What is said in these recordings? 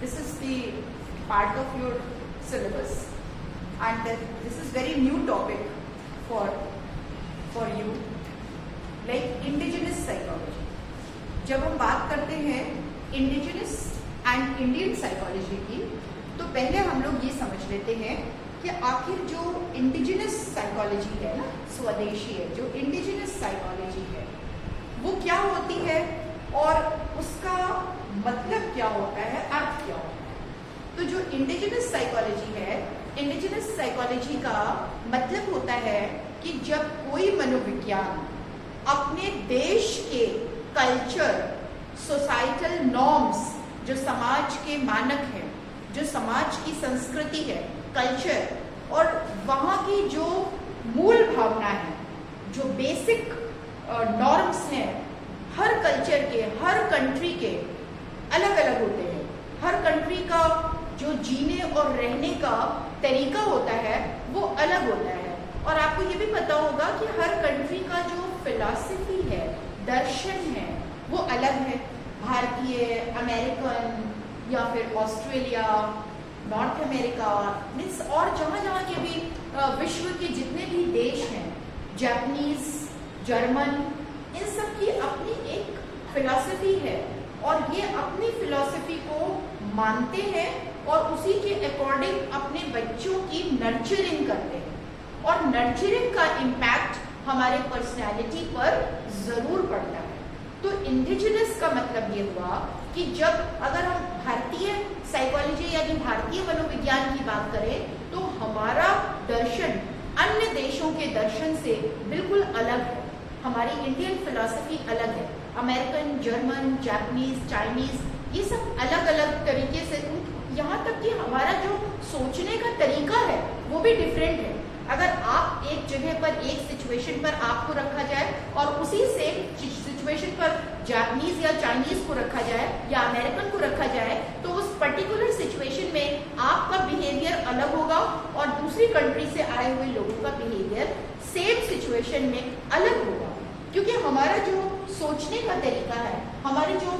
this is the part of your syllabus, and this is very new topic for you, like indigenous psychology. जब हम बात करते हैं indigenous and Indian psychology की, तो पहले हम लोग ये समझ लेते हैं कि आखिर जो इंडिजिनस साइकोलॉजी है ना, स्वदेशी है, जो इंडिजिनस साइकोलॉजी है वो क्या होती है और उसका मतलब क्या होता है, अर्थ क्या होता है। तो जो इंडिजिनस साइकोलॉजी है, इंडिजिनस साइकोलॉजी का मतलब होता है कि जब कोई मनोविज्ञान अपने देश के कल्चर, सोसाइटल नॉर्म्स, जो समाज के मानक है, जो समाज की संस्कृति है, कल्चर, और वहाँ की जो मूल भावना है, जो बेसिक नॉर्म्स हैं, हर कल्चर के, हर कंट्री के अलग अलग होते हैं। हर कंट्री का जो जीने और रहने का तरीका होता है वो अलग होता है। और आपको ये भी पता होगा कि हर कंट्री का जो फिलॉसफी है, दर्शन है, वो अलग है। भारतीय, अमेरिकन, या फिर ऑस्ट्रेलिया, नॉर्थ अमेरिका, मीन्स और जहाँ जहाँ के भी विश्व के जितने भी देश हैं, जापानीज, जर्मन, इन सब की अपनी एक फिलॉसफी है और ये अपनी फिलॉसफी को मानते हैं और उसी के अकॉर्डिंग अपने बच्चों की नर्चरिंग करते हैं। और नर्चरिंग का इम्पैक्ट हमारे पर्सनैलिटी पर जरूर पड़ता है। तो इंडिजिनस का मतलब ये हुआ कि जब अगर हम भारतीय साइकोलॉजी यानी भारतीय मनोविज्ञान की बात करें, तो हमारा दर्शन अन्य देशों के दर्शन से बिल्कुल अलग है। हमारी इंडियन फिलॉसफी अलग है। अमेरिकन, जर्मन, जापानीज, चाइनीज, ये सब अलग अलग तरीके से, यहाँ तक कि हमारा जो सोचने का तरीका है वो भी डिफरेंट है। अगर आप एक जगह पर, एक सिचुएशन पर आपको रखा जाए और उसी सेम सिचुएशन पर जापानीज या चाइनीज को रखा जाए या अमेरिकन को रखा जाए, तो उस पर्टिकुलर सिचुएशन में आपका बिहेवियर अलग होगा और दूसरी कंट्री से आए हुए लोगों का बिहेवियर सेम सिचुएशन में अलग होगा। क्योंकि हमारा जो सोचने का तरीका है, हमारी जो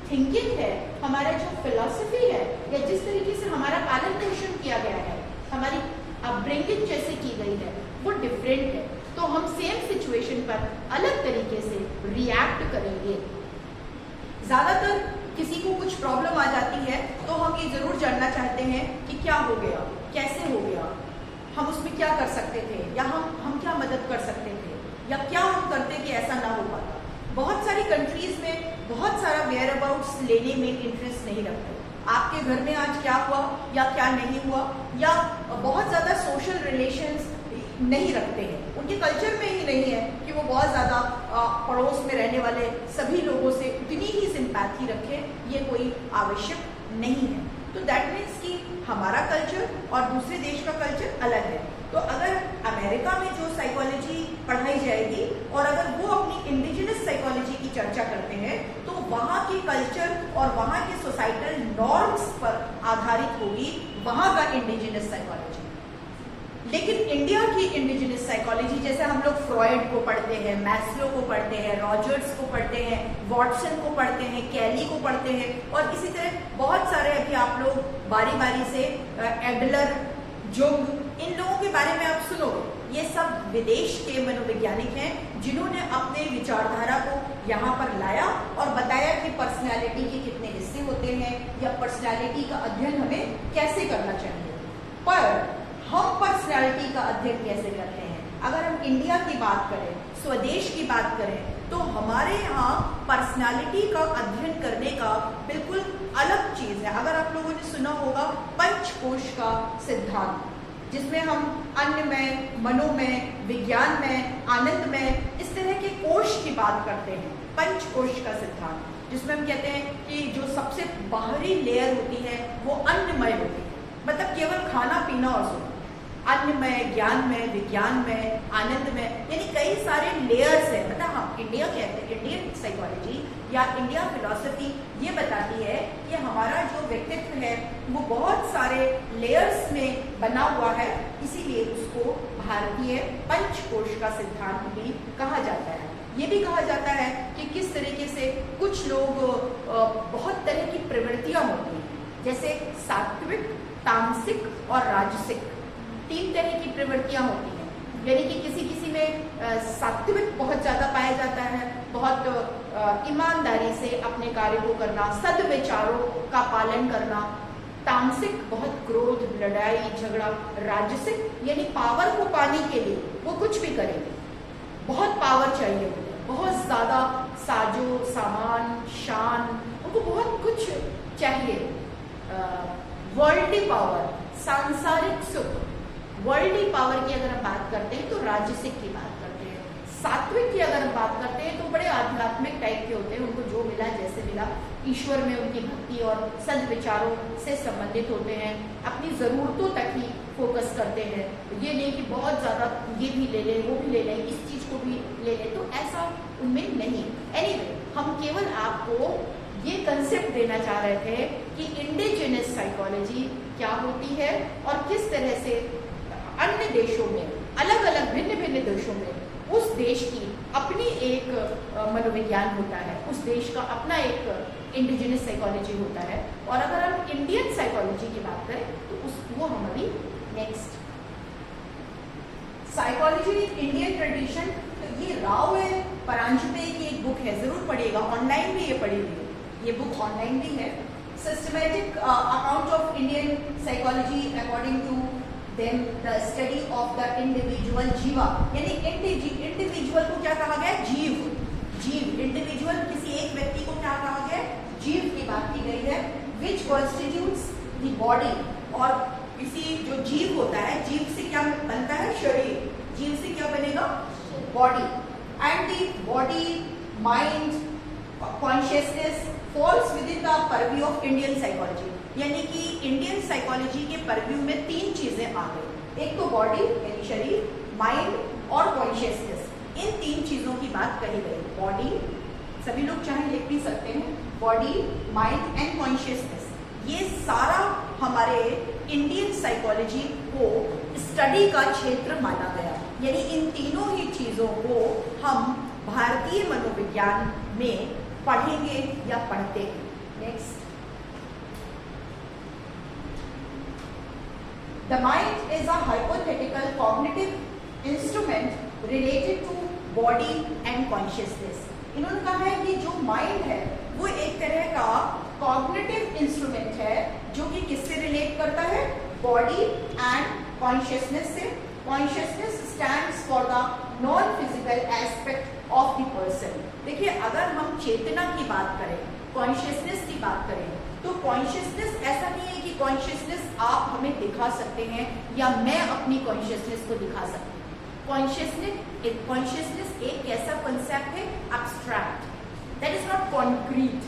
थिंकिंग है, हमारा जो फिलॉसफी है, या जिस तरीके से हमारा पालन पोषण किया गया है, हमारी अपब्रिंगिंग जैसे की गई है, वो डिफरेंट है। तो हम सेम सिचुएशन पर अलग तरीके से रिएक्ट करेंगे। ज्यादातर किसी को कुछ प्रॉब्लम आ जाती है तो हम ये जरूर जानना चाहते हैं कि क्या हो गया, कैसे हो गया, हम उसमें क्या कर सकते थे, या हम क्या मदद कर सकते थे, या क्या हम करते कि ऐसा ना हो पाता। बहुत सारी कंट्रीज में बहुत सारा वेयर अबाउट्स लेने में इंटरेस्ट नहीं रखते। आपके घर में आज क्या हुआ या क्या नहीं हुआ, या बहुत ज़्यादा सोशल रिलेशंस नहीं रखते हैं। उनके कल्चर में ही नहीं है कि वो बहुत ज़्यादा पड़ोस में रहने वाले सभी लोगों से उतनी ही सिंपैथी रखें, ये कोई आवश्यक नहीं है। तो दैट मीन्स कि हमारा कल्चर और दूसरे देश का कल्चर अलग है। तो अगर अमेरिका में जो साइकोलॉजी पढ़ाई जाएगी और अगर वो अपनी इंडिजिनस साइकोलॉजी की चर्चा करते हैं, तो वहाँ के कल्चर और वहाँ के सोसाइटल नॉर्म्स पर आधारित होगी वहाँ का इंडिजिनस साइकोलॉजी। लेकिन इंडिया की इंडिजिनस साइकोलॉजी, जैसे हम लोग फ्रॉइड को पढ़ते हैं, मैस्लो को पढ़ते हैं, रॉजर्स को पढ़ते हैं, वॉटसन को पढ़ते हैं, कैली को पढ़ते हैं, और इसी तरह बहुत सारे अभी आप लोग बारी बारी से एडलर, जुंग, इन लोगों के बारे में आप सुनोगे। ये सब विदेश के मनोवैज्ञानिक हैं जिन्होंने अपने विचारधारा को यहाँ पर लाया और बताया कि पर्सनैलिटी के कितने हिस्से होते हैं या पर्सनैलिटी का अध्ययन हमें कैसे करना चाहिए। पर हम पर्सनैलिटी का अध्ययन कैसे करते हैं? अगर हम इंडिया की बात करें, स्वदेश की बात करें, तो हमारे यहाँ पर्सनैलिटी का अध्ययन करने का बिल्कुल अलग चीज है। अगर आप लोगों ने सुना होगा पंचकोश का सिद्धांत, जिसमें हम अन्नमय, मनोमय, विज्ञान में, आनंद में, इस तरह के कोश की बात करते हैं। पंचकोश का सिद्धांत, जिसमें हम कहते हैं कि जो सबसे बाहरी लेयर होती है वो अन्नमय होती है, मतलब केवल खाना पीना और सोना। अन्नमय, ज्ञान में, विज्ञान में, आनंद में, यानी कई सारे लेयर्स है। मतलब हम इंडिया कहते हैं, इंडियन साइकोलॉजी या इंडिया फिलॉसफी ये बताती है कि हमारा जो व्यक्तित्व है वो बहुत सारे लेयर्स में बना हुआ है, इसीलिए उसको भारतीय पंचकोश का सिद्धांत भी कहा जाता है। ये भी कहा जाता है कि किस तरीके से कुछ लोग बहुत तरह की प्रवृत्तियां होती हैं, जैसे सात्विक, तामसिक और राजसिक 3 तरह की प्रवृत्तियां होती हैं। यानी कि किसी किसी में सात्विक बहुत ज्यादा पाया जाता है, बहुत ईमानदारी से अपने कार्य को करना, सद्विचारों का पालन करना। तामसिक बहुत क्रोध, लड़ाई झगड़ा। राजसिक यानी पावर को पाने के लिए वो कुछ भी करेंगे, बहुत पावर चाहिए उन्हें, बहुत ज्यादा साजो सामान, शान, उनको बहुत कुछ चाहिए। वर्ल्डली पावर, सांसारिक सुख, वर्ल्डली पावर की अगर हम बात करते हैं तो राजसिक की बात करते हैं। सात्विक की अगर हम बात करते हैं तो बड़े आध्यात्मिक टाइप के होते हैं, उनको जो मिला जैसे मिला, ईश्वर में उनकी भक्ति और सद्विचारों से संबंधित होते हैं, अपनी जरूरतों तक ही फोकस करते हैं। ये नहीं कि बहुत ज्यादा ये भी ले लें, वो भी ले लें, इस चीज को भी ले लें, तो ऐसा उनमें नहीं। एनीवे, हम केवल आपको ये कंसेप्ट देना चाह रहे थे कि इंडिजिनस साइकोलॉजी क्या होती है और किस तरह से अन्य देशों में, अलग अलग भिन्न भिन्न देशों में उस देश की अपनी एक मनोविज्ञान होता है, उस देश का अपना एक इंडिजिनस साइकोलॉजी होता है। और अगर हम इंडियन साइकोलॉजी की बात करें तो वो हमारी नेक्स्ट साइकोलॉजी इंडियन ट्रेडिशन। तो ये राव परांजपे की एक बुक है, जरूर पढ़िएगा, ऑनलाइन भी ये पढ़िएगा, ये बुक ऑनलाइन भी है। Systematic account of Indian psychology according to them the study of the individual जीवा। यानी इंडिविजुअल को क्या कहा गया? जीव। जीव, इंडिविजुअल, किसी एक व्यक्ति को क्या कहा गया? जीव की बात की गई है। विच कॉन्स्टिट्यूट्स द बॉडी, और किसी जो जीव होता है, जीव से क्या बनता है? शरीर। जीव से क्या बनेगा? Body. And the body, mind, consciousness falls within the purview of Indian psychology. यानी कि इंडियन साइकोलॉजी के परव्यू में 3 चीजें आ गई। एक तो बॉडी यानी शरीर, माइंड और कॉन्शियसनेस, इन 3 चीजों की बात कही गई। बॉडी, सभी लोग चाहे लिख भी सकते हैं, बॉडी, माइंड एंड कॉन्शियसनेस, ये सारा हमारे इंडियन साइकोलॉजी को स्टडी का क्षेत्र माना गया। यानी इन तीनों ही चीजों को हम भारतीय मनोविज्ञान में पढ़ेंगे या पढ़ते हैं। Next, the mind is a hypothetical cognitive instrument related to body and consciousness. इन्होंने कहा है कि जो माइंड है वो एक तरह का कॉग्निटिव इंस्ट्रूमेंट है जो कि किससे रिलेट करता है? बॉडी एंड कॉन्शियसनेस से। Consciousness stands for the non physical aspect of the person. देखिए, अगर हम चेतना की बात करें, कॉन्शियसनेस की बात करें, तो कॉन्शियसनेस ऐसा नहीं है कि कॉन्शियसनेस आप हमें दिखा सकते हैं या मैं अपनी कॉन्शियसनेस को दिखा सकती हूँ। कॉन्शियसनेस एक ऐसा कंसेप्ट है, abstract, that is not concrete.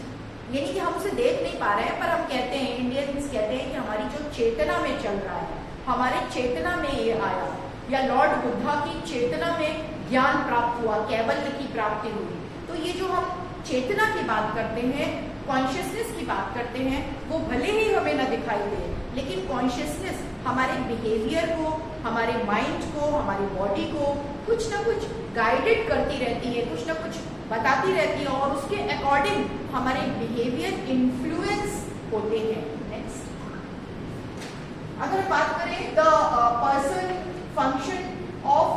यानी कि हम उसे देख नहीं पा रहे हैं, पर हम कहते हैं, इंडियंस कहते हैं कि हमारी जो चेतना में चल रहा है, हमारे चेतना में ये आया, या लॉर्ड बुद्धा की चेतना में ज्ञान प्राप्त हुआ, कैवल्य की प्राप्ति हुई। तो ये जो हम चेतना की बात करते हैं, कॉन्शियसनेस की बात करते हैं, वो भले ही हमें न दिखाई दे, लेकिन कॉन्शियसनेस हमारे बिहेवियर को, हमारे माइंड को, हमारी बॉडी को कुछ ना कुछ गाइडेड करती रहती है, कुछ ना कुछ बताती रहती है, और उसके अकॉर्डिंग हमारे बिहेवियर इन्फ्लुएंस होते हैं। नेक्स्ट, अगर बात करें the person function of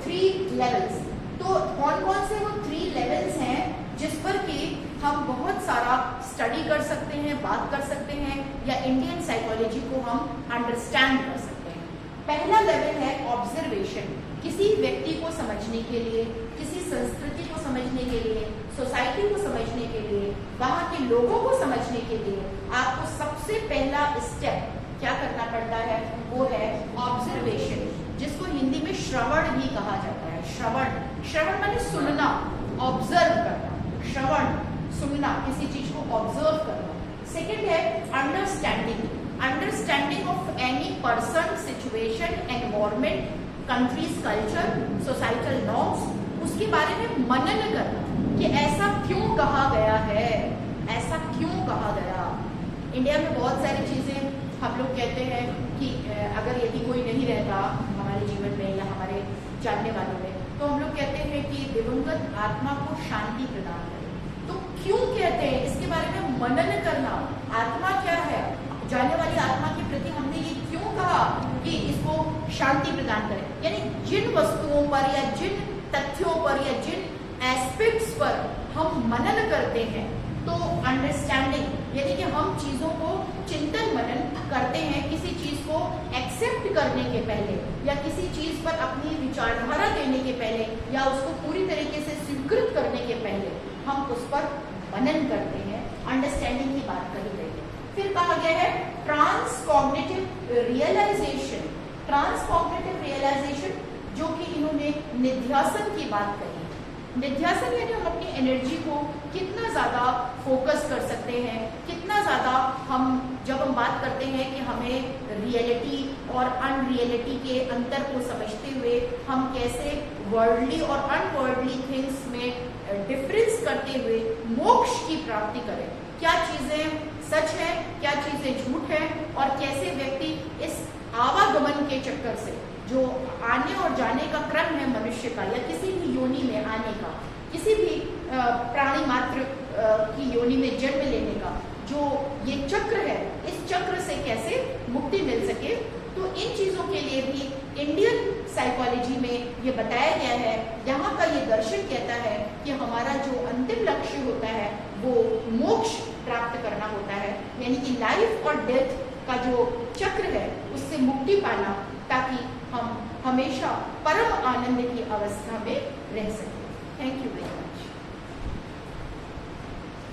3 levels, तो कौन कौन से वो 3 लेवल्स हैं जिस पर कि हम बहुत सारा स्टडी कर सकते हैं, बात कर सकते हैं, या इंडियन साइकोलॉजी को हम अंडरस्टैंड कर सकते हैं। पहला लेवल है ऑब्जर्वेशन। किसी व्यक्ति को समझने के लिए, किसी संस्कृति को समझने के लिए, सोसाइटी को समझने के लिए, वहाँ के लोगों को समझने के लिए आपको सबसे पहला स्टेप क्या करना पड़ता है? वो है ऑब्जर्वेशन, जिसको हिंदी में श्रवण भी कहा जाता है। श्रवण माने सुनना, ऑब्जर्व करना, श्रवण सुनना, किसी चीज को ऑब्जर्व करना। सेकंड है understanding of any person, situation, environment, countries culture, societal norms, उसके बारे में मनन करना कि ऐसा क्यों कहा गया है, ऐसा क्यों कहा गया। इंडिया में बहुत सारी चीजें हम लोग कहते हैं कि अगर यदि कोई नहीं रहता हमारे जीवन में या हमारे जानने वालों में, तो हम लोग कहते हैं कि दिवंगत आत्मा को शांति प्रदान करें। तो क्यों कहते हैं? इसके बारे में मनन करना। आत्मा क्या है? था कि इसको शांति प्रदान करें, यानी जिन वस्तुओं पर या जिन तथ्यों पर या जिन एस्पेक्ट्स पर हम मनन करते हैं, तो अंडरस्टैंडिंग यानी कि हम चीजों को चिंतन मनन करते हैं, किसी चीज को एक्सेप्ट करने के पहले या किसी चीज पर अपनी विचारधारा देने के पहले या उसको पूरी तरीके से स्वीकृत करने के पहले हम उस पर मनन करते हैं, अंडरस्टैंडिंग की बात कही गई है। फिर कहा गया है ट्रांसकॉग्निटिव रियलाइजेशन। ट्रांसकॉग्निटिव रियलाइजेशन जो कि इन्होंने निध्यासन की बात कही। निध्यासन यानी हम अपनी एनर्जी को कितना ज्यादा फोकस कर सकते हैं, कितना ज्यादा हम जब हम बात करते हैं कि हमें रियलिटी और अनरियलिटी के अंतर को समझते हुए हम कैसे वर्ल्डली और अनवर्ल्डली थिंग्स में डिफरेंस करते हुए मोक्ष की प्राप्ति करें, क्या चीजें सच है, क्या चीजें झूठ है, और कैसे व्यक्ति इस आवागमन के चक्कर से जो आने और जाने का क्रम है मनुष्य का या किसी भी योनि में आने का, किसी भी प्राणी मात्र की योनि में जन्म लेने का जो ये चक्र है, इस चक्र से कैसे मुक्ति मिल सके। तो इन चीजों के लिए भी इंडियन साइकोलॉजी में ये बताया गया है। यहाँ का ये दर्शन कहता है कि हमारा जो अंतिम लक्ष्य होता है वो मोक्ष प्राप्त करना होता है, यानी कि लाइफ और डेथ का जो चक्र है उससे मुक्ति पाना, ताकि हम हमेशा परम आनंद की अवस्था में रह सकें। Thank you very much.